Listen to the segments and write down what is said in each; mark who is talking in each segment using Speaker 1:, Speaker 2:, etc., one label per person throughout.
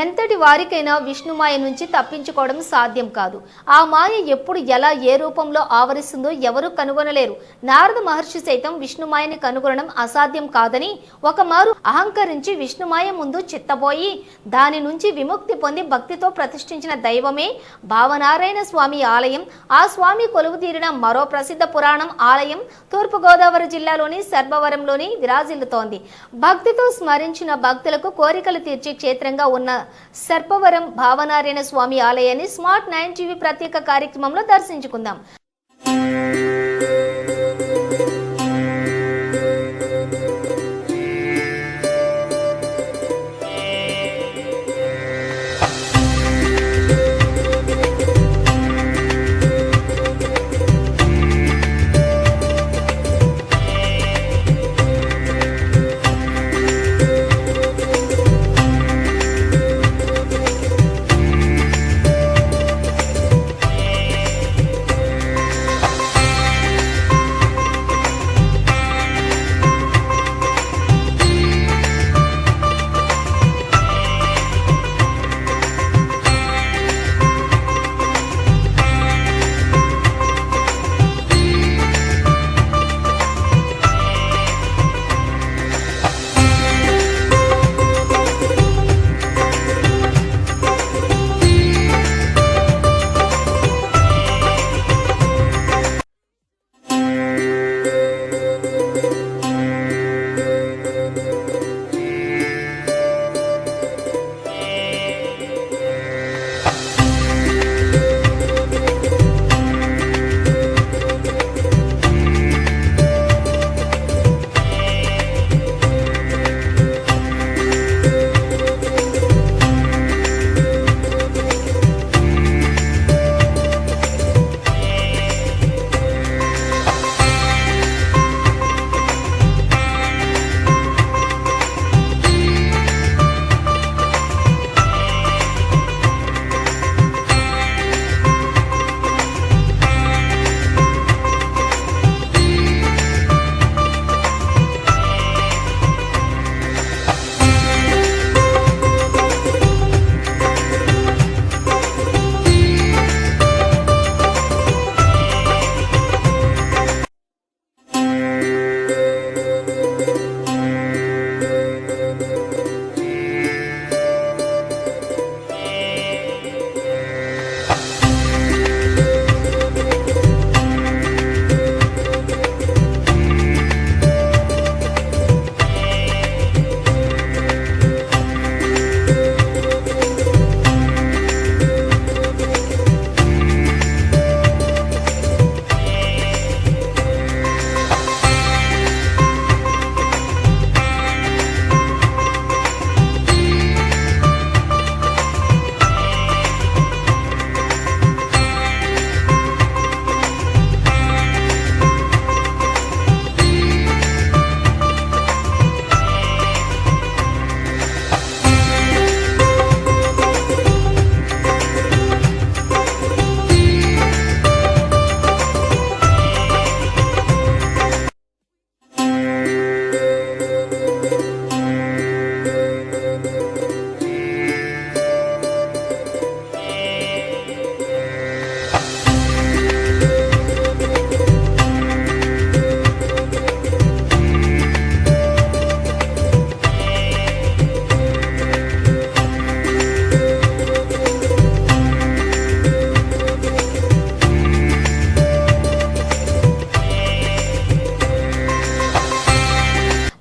Speaker 1: ఎంతటి వారికైనా విష్ణుమాయ నుంచి తప్పించుకోవడం సాధ్యం కాదు. ఆ మాయ ఎప్పుడు ఎలా ఏ రూపంలో ఆవరిస్తుందో ఎవరూ కనుగొనలేరు. నారద మహర్షి సైతం విష్ణుమాయని కనుగొనడం అసాధ్యం కాదని ఒకమారు అహంకరించి విష్ణుమాయ ముందు చిత్తబోయి దాని నుంచి విముక్తి పొంది భక్తితో ప్రతిష్ఠించిన దైవమే భావనారాయణ స్వామి ఆలయం. ఆ స్వామి కొలువుదీరిన మరో ప్రసిద్ధ పురాణం ఆలయం తూర్పుగోదావరి జిల్లాలోని సర్పవరంలోని విరాజిల్లుతోంది. భక్తితో స్మరించిన భక్తులకు కోరికలు తీర్చే క్షేత్రంగా ఉన్న సర్పవరం భావనారాయణ స్వామి ఆలయాన్ని స్మార్ట్ 9 టీవీ ప్రత్యేక కార్యక్రమంలో దర్శించుకుందాం.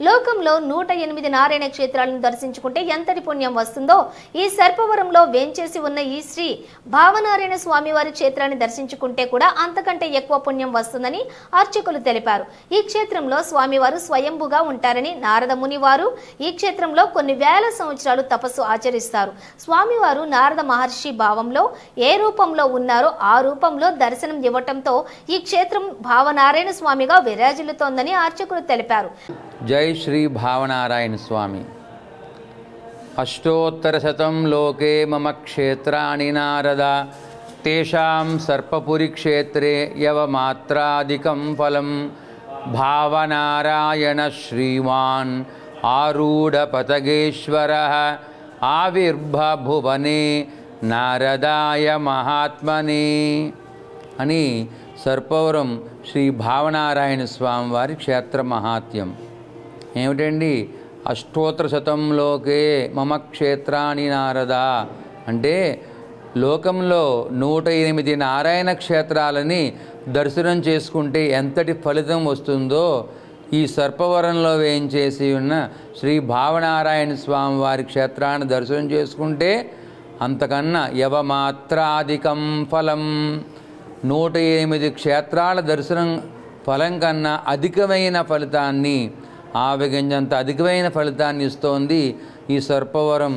Speaker 1: లోకంలో 108 నారాయణ క్షేత్రాలను దర్శించుకుంటే ఎంతటి పుణ్యం వస్తుందో ఈ సర్పవరంలో వేంచేసి ఉన్న ఈ శ్రీ భావనారాయణ స్వామి వారి క్షేత్రాన్ని దర్శించుకుంటే కూడా అంతకంటే ఎక్కువ పుణ్యం వస్తుందని అర్చకులు తెలిపారు. ఈ క్షేత్రంలో స్వామివారు స్వయంభుగా ఉంటారని నారద ముని వారు ఈ క్షేత్రంలో కొన్ని వేల సంవత్సరాలు తపస్సు ఆచరిస్తారు. స్వామివారు నారద మహర్షి భావంలో ఏ రూపంలో ఉన్నారో ఆ రూపంలో దర్శనం ఇవ్వటంతో ఈ క్షేత్రం భావనారాయణ స్వామిగా విరాజిల్లుతోందని అర్చకులు తెలిపారు.
Speaker 2: జై శ్రీ భావనారాయణ స్వామి. అష్టోత్తరశతం లోకే మమ క్షేత్రాణి నారద తేషాం సర్పపురి క్షేత్రే యవమాత్రాదికం ఫలం భావనారాయణ శ్రీమాన్ ఆరూఢ పతగేశ్వరః ఆవిర్భువనే నారదాయ మహాత్మనే అని సర్పవరం శ్రీ భావనారాయణ స్వామి వారి క్షేత్ర మహాత్యం. ఏమిటండి? అష్టోత్తరశతంలోకే మమ క్షేత్రాణి నారద అంటే లోకంలో 108 నారాయణ క్షేత్రాలని దర్శనం చేసుకుంటే ఎంతటి ఫలితం వస్తుందో ఈ సర్పవరంలో వేయించేసి ఉన్న శ్రీ భావనారాయణ స్వామి వారి క్షేత్రాన్ని దర్శనం చేసుకుంటే అంతకన్నా యవమాత్రాధికం ఫలం. 108 క్షేత్రాల దర్శనం ఫలం కన్నా అధికమైన ఫలితాన్ని, ఆవగింజంత అధికమైన ఫలితాన్ని ఇస్తోంది ఈ సర్పవరం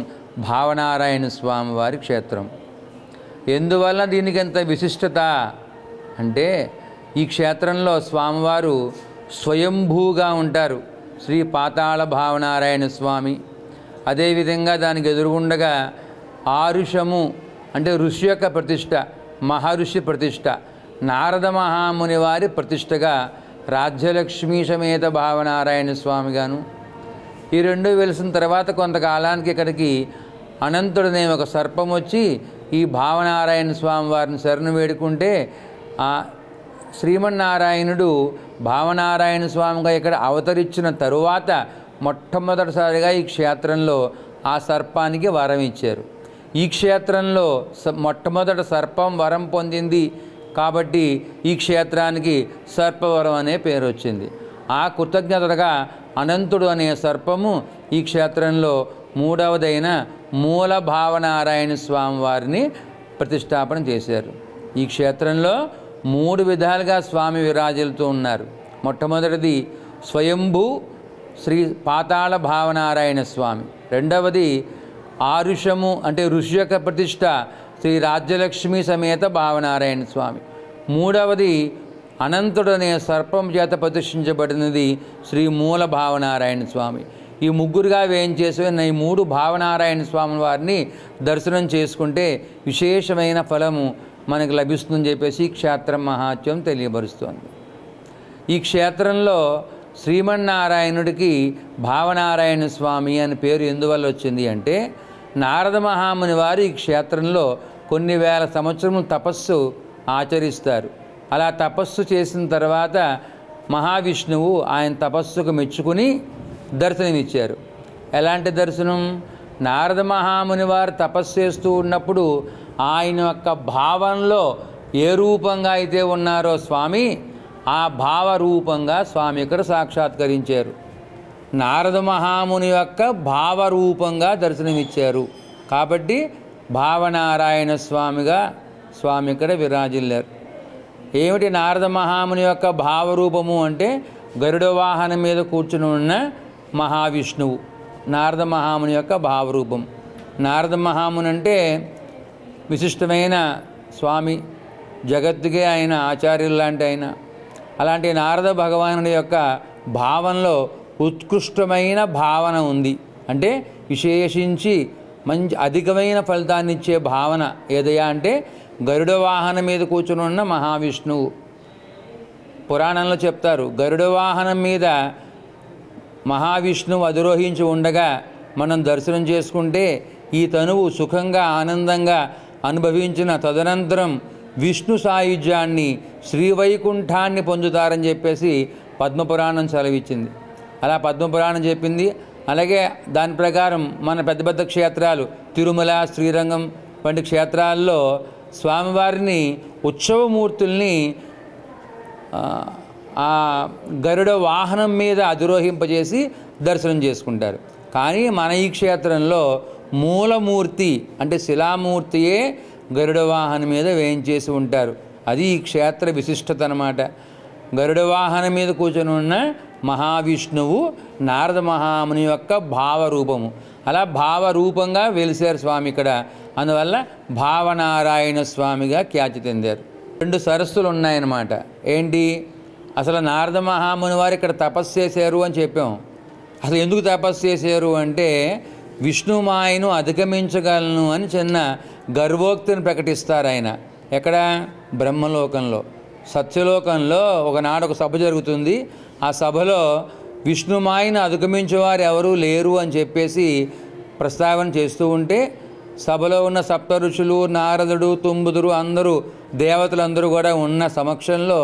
Speaker 2: భావనారాయణ స్వామి వారి క్షేత్రం. ఎందువల్ల దీనికి ఎంత విశిష్టత అంటే ఈ క్షేత్రంలో స్వామివారు స్వయంభూగా ఉంటారు. శ్రీ పాతాళ భావనారాయణ స్వామి. అదేవిధంగా దానికి ఎదురుగుండగా ఆరుషము అంటే ఋషి యొక్క ప్రతిష్ట, మహర్షి ప్రతిష్ట, నారద మహాముని వారి ప్రతిష్టగా రాజ్యలక్ష్మీ సమేత భావనారాయణ స్వామిగాను. ఈ రెండు వెలిసిన తర్వాత కొంతకాలానికి ఇక్కడికి అనంతుడనే ఒక సర్పం వచ్చి ఈ భావనారాయణ స్వామి వారిని శరణు వేడుకుంటే ఆ శ్రీమన్నారాయణుడు భావనారాయణ స్వామిగా ఇక్కడ అవతరించిన తరువాత మొట్టమొదటిసారిగా ఈ క్షేత్రంలో ఆ సర్పానికి వరం ఇచ్చారు. ఈ క్షేత్రంలో మొట్టమొదటి సర్పం వరం పొందింది కాబట్టి ఈ క్షేత్రానికి సర్పవరం అనే పేరు వచ్చింది. ఆ కృతజ్ఞతగా అనంతుడు అనే సర్పము ఈ క్షేత్రంలో మూడవదైన మూల భావనారాయణ స్వామి వారిని ప్రతిష్టాపన చేశారు. ఈ క్షేత్రంలో 3 విధాలుగా స్వామి విరాజిల్లుతూ ఉన్నారు. మొట్టమొదటిది స్వయంభూ శ్రీ పాతాళ భావనారాయణ స్వామి. రెండవది ఆరుషము అంటే ఋషి యొక్క ప్రతిష్ట శ్రీ రాజ్యలక్ష్మి సమేత భావనారాయణ స్వామి. మూడవది అనంతుడు అనే సర్పం చేత ప్రతిష్ఠించబడినది శ్రీ మూల భావనారాయణ స్వామి. ఈ ముగ్గురుగా వేయించేసి ఈ 3 భావనారాయణ స్వామి వారిని దర్శనం చేసుకుంటే విశేషమైన ఫలము మనకు లభిస్తుందని చెప్పేసి క్షేత్రం మహాత్యం తెలియబరుస్తోంది. ఈ క్షేత్రంలో శ్రీమన్నారాయణుడికి భావనారాయణ స్వామి అని పేరు ఎందువల్ల వచ్చింది అంటే నారద మహాముని వారు ఈ క్షేత్రంలో కొన్ని వేల సంవత్సరములు తపస్సు ఆచరిస్తారు. అలా తపస్సు చేసిన తర్వాత మహావిష్ణువు ఆయన తపస్సుకు మెచ్చుకుని దర్శనమిచ్చారు. ఎలాంటి దర్శనం? నారద మహాముని వారు తపస్సు చేస్తూ ఉన్నప్పుడు ఆయన యొక్క భావంలో ఏ రూపంగా అయితే ఉన్నారో స్వామి ఆ భావ రూపంగా స్వామి ఇక్కడ సాక్షాత్కరించారు. నారద మహాముని యొక్క భావరూపంగా దర్శనమిచ్చారు కాబట్టి భావనారాయణ స్వామిగా స్వామి ఇక్కడ విరాజిల్లారు. ఏమిటి నారద మహాముని యొక్క భావరూపము అంటే గరుడ వాహనం మీద కూర్చుని ఉన్న మహావిష్ణువు నారద మహాముని యొక్క భావరూపం. నారద మహాముని అంటే విశిష్టమైన స్వామి, జగత్తుకే ఆయన ఆచార్యులు లాంటి ఆయన. అలాంటి నారద భగవానుడి యొక్క భావనలో ఉత్కృష్టమైన భావన ఉంది. అంటే విశేషించి మంచి అధికమైన ఫలితాన్ని ఇచ్చే భావన ఏదయ్యా అంటే గరుడ వాహనం మీద కూర్చుని ఉన్న మహావిష్ణువు. పురాణంలో చెప్తారు గరుడ వాహనం మీద మహావిష్ణువు అధిరోహించి ఉండగా మనం దర్శనం చేసుకుంటే ఈ తనువు సుఖంగా ఆనందంగా అనుభవించిన తదనంతరం విష్ణు సాయుధ్యాన్ని శ్రీవైకుంఠాన్ని పొందుతారని చెప్పేసి పద్మపురాణం సెలవిచ్చింది. అలా పద్మపురాణం చెప్పింది. అలాగే దాని ప్రకారం మన పెద్ద పెద్ద క్షేత్రాలు తిరుమల, శ్రీరంగం వంటి క్షేత్రాల్లో స్వామివారిని ఉత్సవమూర్తుల్ని ఆ గరుడ వాహనం మీద అధిరోహింపజేసి దర్శనం చేసుకుంటారు. కానీ మన ఈ క్షేత్రంలో మూలమూర్తి అంటే శిలామూర్తియే గరుడ వాహనం మీద వేయించేసి ఉంటారు. అది ఈ క్షేత్ర విశిష్టత అన్నమాట. గరుడ వాహనం మీద కూర్చొని ఉన్న మహావిష్ణువు నారద మహాముని యొక్క భావరూపము. అలా భావరూపంగా వెలిసారు స్వామి ఇక్కడ. అందువల్ల భావనారాయణ స్వామిగా ఖ్యాతి చెందారు. 2 సరస్సులు ఉన్నాయన్నమాట. ఏంటి? అసలు నారద మహాముని వారు ఇక్కడ తపస్సు చేశారు అని చెప్పాం. అసలు ఎందుకు తపస్సు చేశారు అంటే విష్ణుమాయను అధిగమించగలను అని చిన్న గర్వోక్తిని ప్రకటిస్తారు ఆయన. ఎక్కడ? బ్రహ్మలోకంలో. సత్యలోకంలో ఒకనాడు ఒక సభ జరుగుతుంది. ఆ సభలో విష్ణుమాయను అధిగమించేవారు ఎవరూ లేరు అని చెప్పేసి ప్రస్తావన చేస్తూ ఉంటే సభలో ఉన్న సప్త ఋషులు, నారదుడు, తుంబుదురు అందరూ దేవతలందరూ కూడా ఉన్న సమక్షంలో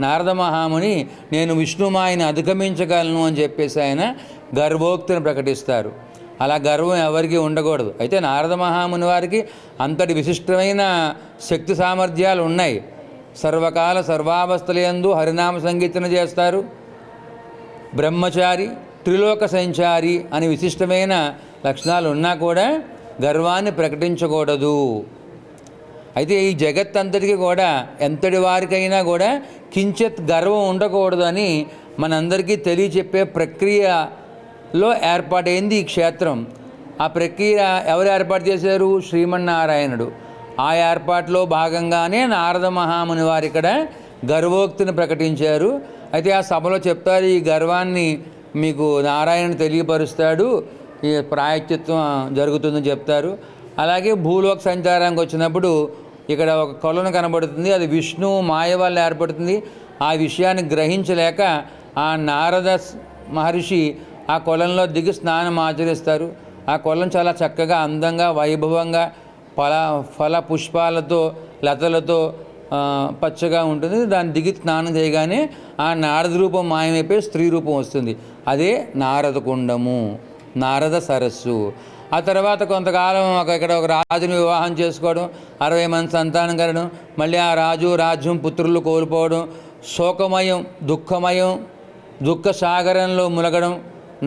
Speaker 2: నారద మహాముని నేను విష్ణుమాయని అధిగమించగలను అని చెప్పేసి ఆయన గర్వోక్తిని ప్రకటిస్తారు. అలా గర్వం ఎవరికి ఉండకూడదు. అయితే నారద మహాముని వారికి అంతటి విశిష్టమైన శక్తి సామర్థ్యాలు ఉన్నాయి. సర్వకాల సర్వావస్థలయందు హరినామ సంకీర్తన చేస్తారు. బ్రహ్మచారి, త్రిలోక సంచారి అని విశిష్టమైన లక్షణాలు ఉన్నా కూడా గర్వాన్ని ప్రకటించకూడదు. అయితే ఈ జగత్ అంతటికి కూడా ఎంతటి వారికైనా కూడా కించిత్ గర్వం ఉండకూడదు అని మనందరికీ తెలియచెప్పే ప్రక్రియలో ఏర్పాటైంది ఈ క్షేత్రం. ఆ ప్రక్రియ ఎవరు ఏర్పాటు చేశారు? శ్రీమన్నారాయణుడు. ఆ ఏర్పాటులో భాగంగానే నారద మహాముని వారు ఇక్కడ గర్వోక్తిని ప్రకటించారు. అయితే ఆ సభలో చెప్తారు, ఈ గర్వాన్ని మీకు నారాయణుడు తెలియపరుస్తాడు, ఈ ప్రాయశ్చిత్తం జరుగుతుందని చెప్తారు. అలాగే భూలోక సంచారానికి వచ్చినప్పుడు ఇక్కడ ఒక కొలను కనబడుతుంది. అది విష్ణు మాయ వల్ల ఏర్పడుతుంది. ఆ విషయాన్ని గ్రహించలేక ఆ నారద మహర్షి ఆ కొలంలో దిగి స్నానం ఆచరిస్తారు. ఆ కొలం చాలా చక్కగా, అందంగా, వైభవంగా ఫల పుష్పాలతో, లతలతో పచ్చగా ఉంటుంది. దాన్ని దిగి స్నానం చేయగానే ఆ నారద రూపం మాయమైపోయి స్త్రీ రూపం వస్తుంది. అదే నారద కుండము, నారద సరస్సు. ఆ తర్వాత కొంతకాలం ఇక్కడ ఒక రాజుని వివాహం చేసుకోవడం, 60 మంది సంతానం కలడం, మళ్ళీ ఆ రాజు రాజ్యం పుత్రులు కోల్పోవడం, శోకమయం, దుఃఖమయం, దుఃఖ సాగరంలో ములగడం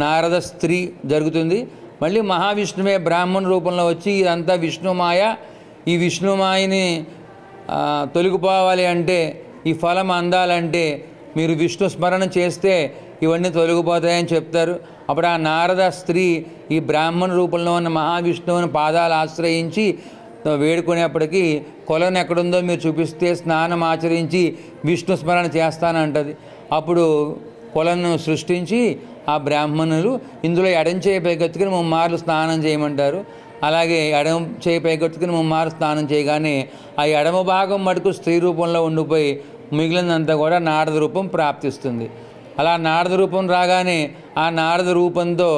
Speaker 2: నారద స్త్రీ జరుగుతుంది. మళ్ళీ మహావిష్ణువే బ్రాహ్మణ రూపంలో వచ్చి ఇదంతా విష్ణుమాయ, ఈ విష్ణుమాయని తొలగిపోవాలి అంటే, ఈ ఫలం అందాలంటే మీరు విష్ణు స్మరణ చేస్తే ఇవన్నీ తొలగిపోతాయని చెప్తారు. అప్పుడు ఆ నారద స్త్రీ ఈ బ్రాహ్మణ రూపంలో ఉన్న మహావిష్ణువుని పాదాలు ఆశ్రయించి వేడుకునేప్పటికీ కొలను ఎక్కడుందో మీరు చూపిస్తే స్నానం ఆచరించి విష్ణు స్మరణ చేస్తానంటది. అప్పుడు కొలను సృష్టించి ఆ బ్రాహ్మణులు ఇందులో ఎడం చేయి పైకెత్తుకుని 3 మార్లు స్నానం చేయమంటారు. అలాగే ఎడమ చేయి పైకెత్తుకుని 3 మార్లు స్నానం చేయగానే ఆ ఎడమ భాగం మటుకు స్త్రీ రూపంలో ఉండిపోయి మిగిలినంతా కూడా నారద రూపం ప్రాప్తిస్తుంది. అలా నారద రూపం రాగానే ఆ నారద రూపంతో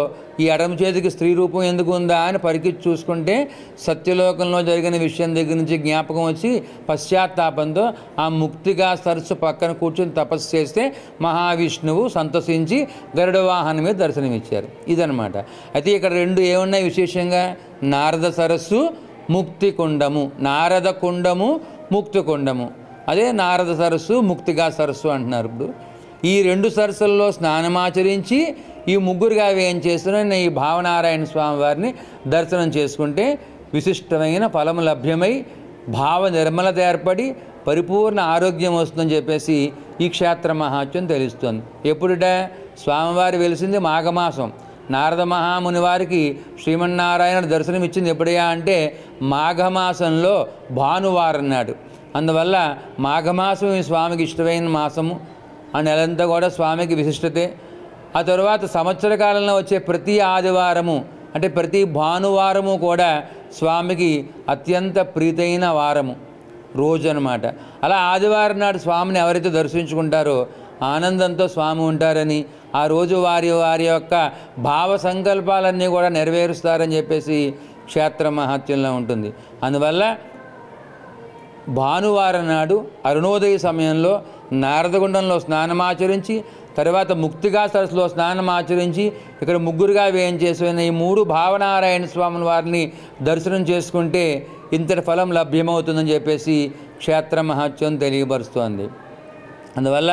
Speaker 2: ఈ ఎడమ చేతికి స్త్రీ రూపం ఎందుకు ఉందా అని పరికిచ్చి చూసుకుంటే సత్యలోకంలో జరిగిన విషయం దగ్గర నుంచి జ్ఞాపకం వచ్చి పశ్చాత్తాపంతో ఆ ముక్తిగా సరస్సు పక్కన కూర్చొని తపస్సు చేస్తే మహావిష్ణువు సంతసించి గరుడ వాహనం మీద దర్శనమిచ్చారు. ఇదనమాట. అయితే ఇక్కడ 2 ఏమున్నాయి విశేషంగా? నారద సరస్సు, ముక్తి కుండము. నారద కుండము, ముక్తి కుండము. అదే నారద సరస్సు, ముక్తిగా సరస్సు అంటున్నారు. ఇప్పుడు ఈ 2 సరస్సుల్లో స్నానమాచరించి ఈ ముగ్గురుగా ఏం చేస్తున్న ఈ భావనారాయణ స్వామి వారిని దర్శనం చేసుకుంటే విశిష్టమైన ఫలము లభ్యమై భావ నిర్మలత ఏర్పడి పరిపూర్ణ ఆరోగ్యం వస్తుందని చెప్పేసి ఈ క్షేత్ర మహాత్యం తెలుస్తుంది. ఎప్పుడుట? స్వామివారి వెలిసింది మాఘమాసం. నారద మహాముని వారికి శ్రీమన్నారాయణ దర్శనం ఇచ్చింది ఎప్పుడయ్యా అంటే మాఘమాసంలో భానువారం నాడు. అందువల్ల మాఘమాసం ఈ స్వామికి ఇష్టమైన మాసము. ఆ నెలంతా కూడా స్వామికి విశిష్టతే. ఆ తర్వాత సంవత్సర కాలంలో వచ్చే ప్రతి ఆదివారము అంటే ప్రతి భానువారము కూడా స్వామికి అత్యంత ప్రీతైన వారము, రోజు అనమాట. అలా ఆదివారం నాడు స్వామిని ఎవరైతే దర్శించుకుంటారో ఆనందంతో స్వామి ఉంటారని, ఆ రోజు వారి యొక్క భావ సంకల్పాలన్నీ కూడా నెరవేరుస్తారని చెప్పేసి క్షేత్ర మహాత్యంలో ఉంటుంది. అందువల్ల భానువారం నాడు అరుణోదయ సమయంలో నారదగుండంలో స్నానమాచరించి, తర్వాత ముక్తిగా సరస్సులో స్నానమాచరించి ఇక్కడ ముగ్గురుగా వేయించేసిన ఈ 3 భావనారాయణ స్వాముల వారిని దర్శనం చేసుకుంటే ఇంతటి ఫలం లభ్యమవుతుందని చెప్పేసి క్షేత్ర మహత్యం తెలియపరుస్తోంది. అందువల్ల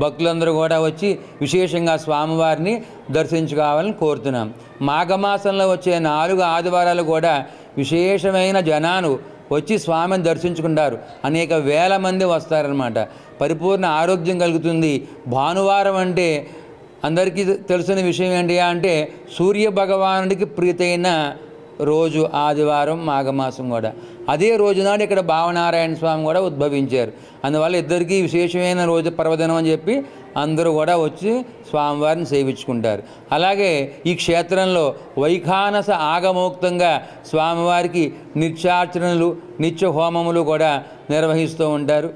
Speaker 2: భక్తులందరూ కూడా వచ్చి విశేషంగా స్వామివారిని దర్శించుకోవాలని కోరుతున్నాం. మాఘమాసంలో వచ్చే 4 ఆదివారాలు కూడా విశేషమైన జనాలు వచ్చి స్వామిని దర్శించుకుంటారు. అనేక వేల మంది వస్తారనమాట. పరిపూర్ణ ఆరోగ్యం కలుగుతుంది. భానువారం అంటే అందరికీ తెలిసిన విషయం ఏంటి అంటే సూర్య భగవానుడికి ప్రీతైన రోజు ఆదివారం, మాఘమాసం కూడా. అదే రోజునాడు ఇక్కడ భావనారాయణ స్వామి కూడా ఉద్భవించారు. అందువల్ల ఇద్దరికీ విశేషమైన రోజు పర్వదినం అని చెప్పి అందరూ కూడా వచ్చి స్వామివారిని సేవించుకుంటారు. అలాగే ఈ క్షేత్రంలో వైఖానస ఆగమోక్తంగా స్వామివారికి నిత్యార్చనలు, నిత్య హోమములు కూడా నిర్వహిస్తూ ఉంటారు.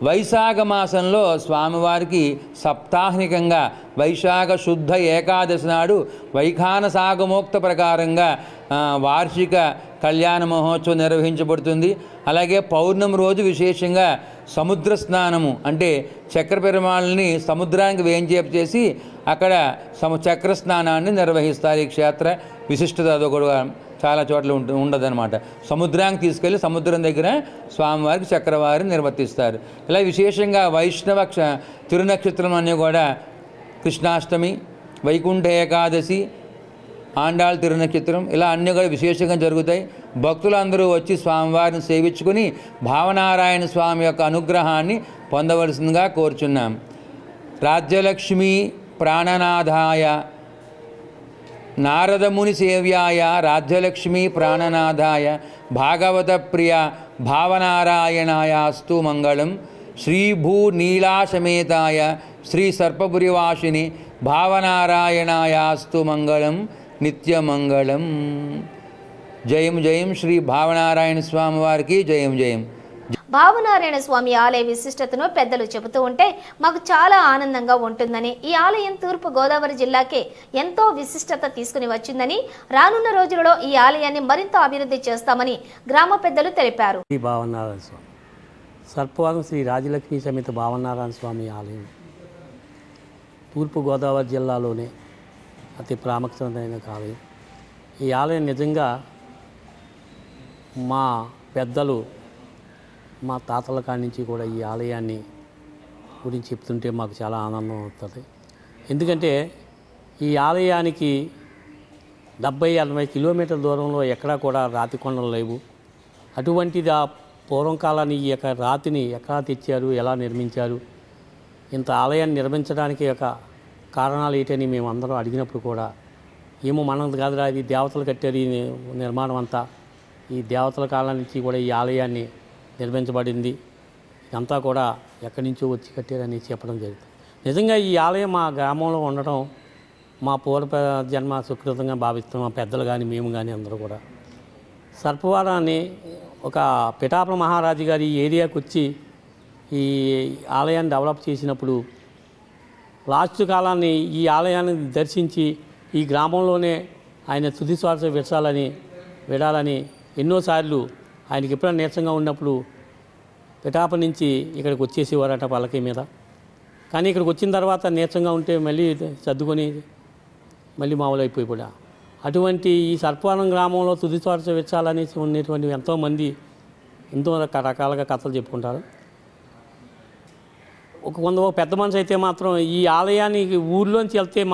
Speaker 2: వైశాఖ మాసంలో స్వామివారికి సప్తాహ్నికంగా వైశాఖ శుద్ధ ఏకాదశి నాడు వైఖాన సాగమోక్త ప్రకారంగా వార్షిక కళ్యాణ మహోత్సవం నిర్వహించబడుతుంది. అలాగే పౌర్ణమి రోజు విశేషంగా సముద్ర స్నానము అంటే చక్ర పెరుమాళ్ళని సముద్రానికి వేంచేపు చేసి అక్కడ చక్ర స్నానాన్ని నిర్వహిస్తారు. ఈ క్షేత్ర విశిష్టత అదొకటి చాలా చోట్ల ఉండదన్నమాట. సముద్రానికి తీసుకెళ్ళి సముద్రం దగ్గర స్వామివారికి చక్రవారిని నిర్వర్తిస్తారు. ఇలా విశేషంగా వైష్ణవ తిరునక్షత్రం అన్నీ కూడా కృష్ణాష్టమి, వైకుంఠ ఏకాదశి, ఆండాళ్ తిరునక్షత్రం ఇలా అన్నీ కూడా విశేషంగా జరుగుతాయి. భక్తులందరూ వచ్చి స్వామివారిని సేవించుకుని భావనారాయణ స్వామి యొక్క అనుగ్రహాన్ని పొందవలసిందిగా కోరుచున్నాం. రాజ్యలక్ష్మి ప్రాణనాథాయ నారదముని సేవ్యాయ రాజ్యలక్ష్మి ప్రాణనాథాయ భాగవత ప్రియ భావనారాయణాయాస్తు మంగళం. శ్రీభూనీలాసమేతాయ శ్రీ సర్పపురివాసిని భావనారాయణాయాస్తు మంగళం నిత్యమంగళం. జయం జయం శ్రీ భావనారాయణ స్వామి వారికి జయం జయం.
Speaker 1: భావనారాయణ స్వామి ఆలయ విశిష్టతను పెద్దలు చెబుతూ ఉంటే మాకు చాలా ఆనందంగా ఉంటుందని, ఈ ఆలయం తూర్పు గోదావరి జిల్లాకే ఎంతో విశిష్టత తీసుకుని వచ్చిందని, రానున్న రోజులలో ఈ ఆలయాన్ని మరింత అభివృద్ధి చేస్తామని గ్రామ పెద్దలు తెలిపారు.
Speaker 3: శ్రీ భావనారాయణ స్వామి సర్పవరం శ్రీ రాజలక్ష్మి సమేత భావనారాయణ స్వామి ఆలయం తూర్పు గోదావరి జిల్లాలోనే అతి ప్రాముఖ్యమైన ఆలయం. ఈ ఆలయం నిజంగా మా పెద్దలు మా తాతల కాడి నుంచి కూడా ఈ ఆలయాన్ని గురించి చెప్తుంటే మాకు చాలా ఆనందం అవుతుంది. ఎందుకంటే ఈ ఆలయానికి 70-80 కిలోమీటర్ల దూరంలో ఎక్కడా కూడా రాతి కొండలు లేవు. అటువంటిది ఆ పూర్వం కాలాన్ని ఈ యొక్క రాతిని ఎక్కడ తెచ్చారు, ఎలా నిర్మించారు, ఇంత ఆలయాన్ని నిర్మించడానికి యొక్క కారణాలు ఏంటని మేము అందరం అడిగినప్పుడు కూడా ఏమో మనం కాదురా ఇది దేవతలు కట్టారు ఈ నిర్మాణం అంతా, ఈ దేవతల కాలం నుంచి కూడా ఈ ఆలయాన్ని నిర్మించబడింది, ఇదంతా కూడా ఎక్కడి నుంచో వచ్చి కట్టారని చెప్పడం జరుగుతుంది. నిజంగా ఈ ఆలయం మా గ్రామంలో ఉండటం మా పూర్వ జన్మ సుకృతంగా భావిస్తున్నాం. మా పెద్దలు కానీ మేము కానీ అందరూ కూడా సర్పవరాన్ని ఒక పిఠాపురం మహారాజు గారి ఈ ఏరియాకి వచ్చి ఈ ఆలయాన్ని డెవలప్ చేసినప్పుడు లాస్ట్ కాలాన్ని ఈ ఆలయాన్ని దర్శించి ఈ గ్రామంలోనే ఆయన తుది శ్వాస విడాలని ఎన్నోసార్లు ఆయనకి ఎప్పుడైనా నీరసంగా ఉన్నప్పుడు పిఠాపురం నుంచి ఇక్కడికి వచ్చేసేవారట పల్లకి మీద. కానీ ఇక్కడికి వచ్చిన తర్వాత నీరసంగా ఉంటే మళ్ళీ సర్దుకొని మళ్ళీ మామూలు అయిపోయి కూడా అటువంటి ఈ సర్పవరం గ్రామంలో తుది శ్వాస విడాలనేసి ఉన్నటువంటి ఎంతోమంది ఎంతో రకరకాలుగా కథలు చెప్పుకుంటారు. కొంత పెద్ద మనిషి అయితే మాత్రం ఈ ఆలయానికి ఊర్లోంచి వెళ్తే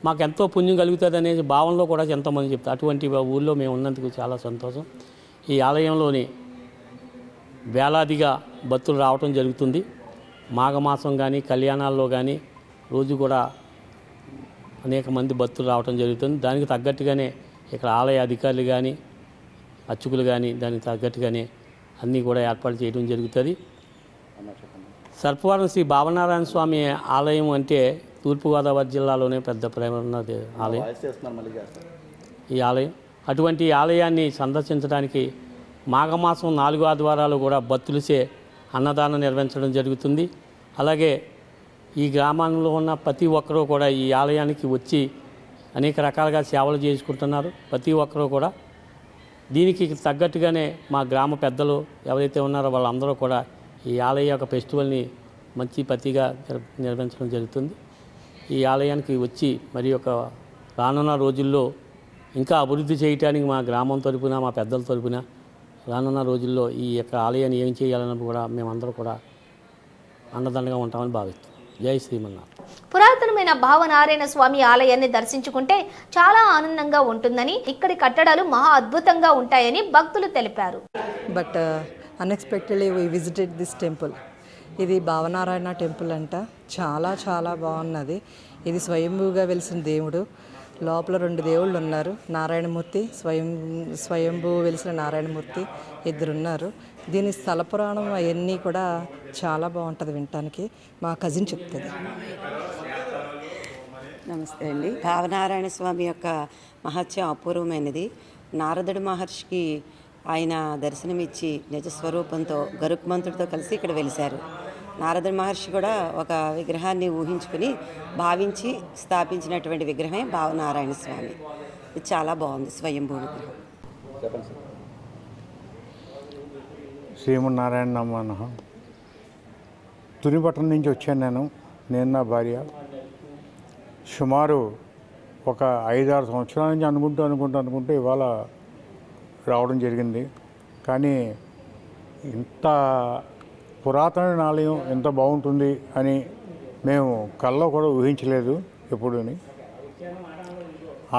Speaker 3: మాకు ఎంతో పుణ్యం కలుగుతుంది అనే భావనలో కూడా ఎంతోమంది చెప్తారు. అటువంటి ఊళ్ళో మేము ఉన్నందుకు చాలా సంతోషం. ఈ ఆలయంలోని వేలాదిగా భక్తులు రావటం జరుగుతుంది. మాఘమాసం కానీ కళ్యాణాల్లో కానీ రోజు కూడా అనేక మంది భక్తులు రావటం జరుగుతుంది. దానికి తగ్గట్టుగానే ఇక్కడ ఆలయ అధికారులు కానీ అర్చకులు కానీ దానికి తగ్గట్టుగానే అన్నీ కూడా ఏర్పాటు చేయడం జరుగుతుంది. సర్పవరం శ్రీ భావనారాయణ స్వామి ఆలయం అంటే తూర్పుగోదావరి జిల్లాలోనే పెద్ద ప్రేమ ఉన్నది ఆలయం ఈ ఆలయం. అటువంటి ఆలయాన్ని సందర్శించడానికి మాఘమాసం 4 ఆదివారాలు కూడా భక్తులచే అన్నదానం నిర్వహించడం జరుగుతుంది. అలాగే ఈ గ్రామంలో ఉన్న ప్రతి ఒక్కరూ కూడా ఈ ఆలయానికి వచ్చి అనేక రకాలుగా సేవలు చేసుకుంటున్నారు. ప్రతి ఒక్కరూ కూడా దీనికి తగ్గట్టుగానే మా గ్రామ పెద్దలు ఎవరైతే ఉన్నారో వాళ్ళందరూ కూడా ఈ ఆలయ యొక్క ఫెస్టివల్ని మంచి ప్రతిగా నిర్వహించడం జరుగుతుంది. ఈ ఆలయానికి వచ్చి మరి ఒక రానున్న రోజుల్లో ఇంకా అభివృద్ధి చేయడానికి మా గ్రామం తరపున మా పెద్దల తరపున రానున్న రోజుల్లో ఈ యొక్క ఆలయాన్ని ఏం చేయాలని కూడా మేమందరూ కూడా అండదండగా ఉంటామని భావిస్తాం. జై శ్రీమన్నారాయణ.
Speaker 1: పురాతనమైన భావనారాయణ స్వామి ఆలయాన్ని దర్శించుకుంటే చాలా ఆనందంగా ఉంటుందని, ఇక్కడి కట్టడాలు మహా అద్భుతంగా ఉంటాయని భక్తులు తెలిపారు.
Speaker 4: But unexpectedly we visited this temple. ఇది భావనారాయణ టెంపుల్ అంట. చాలా చాలా బాగున్నది. ఇది స్వయంభూగా వెలిసిన దేవుడు. లోపల 2 దేవుళ్ళు ఉన్నారు. నారాయణమూర్తి స్వయంభూ వెలిసిన నారాయణమూర్తి ఇద్దరున్నారు. దీని స్థల పురాణం అవన్నీ కూడా చాలా బాగుంటుంది వినటానికి. మా కజిన్ చెప్తుంది.
Speaker 5: నమస్తే అండి. భావనారాయణ స్వామి యొక్క మహత్యం అపూర్వమైనది. నారదుడు మహర్షికి ఆయన దర్శనమిచ్చి నిజస్వరూపంతో గరుత్మంతుడితో కలిసి ఇక్కడ వెలిశారు. నారద మహర్షి కూడా ఒక విగ్రహాన్ని ఊహించుకుని భావించి స్థాపించినటువంటి విగ్రహమే భావనారాయణ స్వామి. ఇది చాలా బాగుంది స్వయంభూ విగ్రహం.
Speaker 6: శ్రీమన్నారాయణ నమః. తునిపట్నం నుంచి వచ్చాను నేను నా భార్య. సుమారు ఒక 5-6 సంవత్సరాల నుంచి అనుకుంటూ ఇవాళ రావడం జరిగింది. కానీ ఇంత పురాతన ఆలయం ఎంత బాగుంటుంది అని మేము కల్లో కూడా ఊహించలేదు ఎప్పుడూని.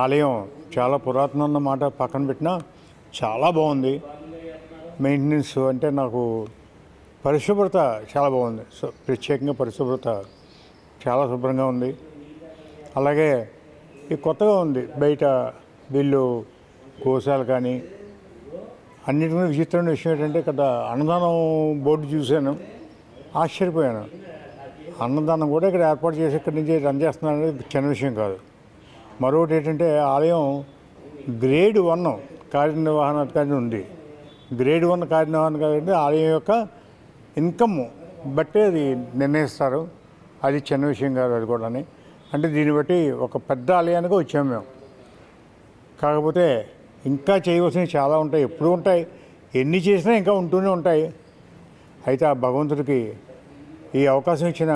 Speaker 6: ఆలయం చాలా పురాతన అన్నమాట పక్కన పెట్టినా చాలా బాగుంది. మెయింటెనెన్స్ అంటే నాకు పరిశుభ్రత చాలా బాగుంది. ప్రత్యేకంగా పరిశుభ్రత చాలా శుభ్రంగా ఉంది. అలాగే ఇది కొత్తగా ఉంది. బయట వీళ్ళు గోశాలు కానీ అన్నిటికీ విచిత్రమైన విషయం ఏంటంటే ఇక్కడ అన్నదానం బోర్డు చూశాను, ఆశ్చర్యపోయాను. అన్నదానం కూడా ఇక్కడ ఏర్పాటు చేసి ఇక్కడి నుంచి రన్ చేస్తున్నారు అనేది చిన్న విషయం కాదు. మరొకటి ఏంటంటే ఆలయం గ్రేడ్ 1 కార్యనిర్వహణాధికారి ఉంది. గ్రేడ్ 1 కార్యనిర్వహణాధికారి అంటే ఆలయం యొక్క ఇన్కమ్ బట్టి అది నిర్ణయిస్తారు. అది చిన్న విషయం కాదు అది కూడా. అంటే దీన్ని బట్టి ఒక పెద్ద ఆలయానికి వచ్చాము మేము. కాకపోతే ఇంకా చేయవలసినవి చాలా ఉంటాయి, ఎప్పుడూ ఉంటాయి. ఎన్ని చేసినా ఇంకా ఉంటూనే ఉంటాయి. అయితే ఆ భగవంతుడికి ఈ అవకాశం ఇచ్చిన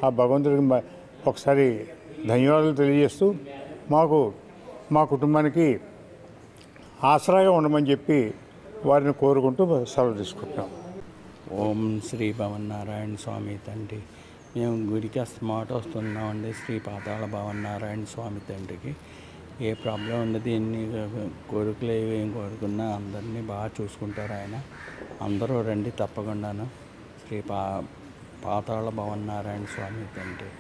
Speaker 6: ఆ భగవంతుడికి ఒకసారి ధన్యవాదాలు తెలియజేస్తూ మా కుటుంబానికి ఆసరాగా ఉండమని చెప్పి వారిని కోరుకుంటూ సెలవు తీసుకుంటున్నాం.
Speaker 3: ఓం శ్రీ భవన్నారాయణ స్వామి తండ్రి. మేము గుడికి అస్తమాట వస్తున్నామండి. శ్రీ పాతాళ భవన్నారాయణ స్వామి తండ్రికి ఏ ప్రాబ్లం ఉండదు. ఎన్ని కోరికలు ఏం కోరుకున్నా అందరినీ బాగా చూసుకుంటారు ఆయన. అందరూ రండి తప్పకుండాను. శ్రీ పాతాళ భవన్నారాయణ స్వామి తండ్రి.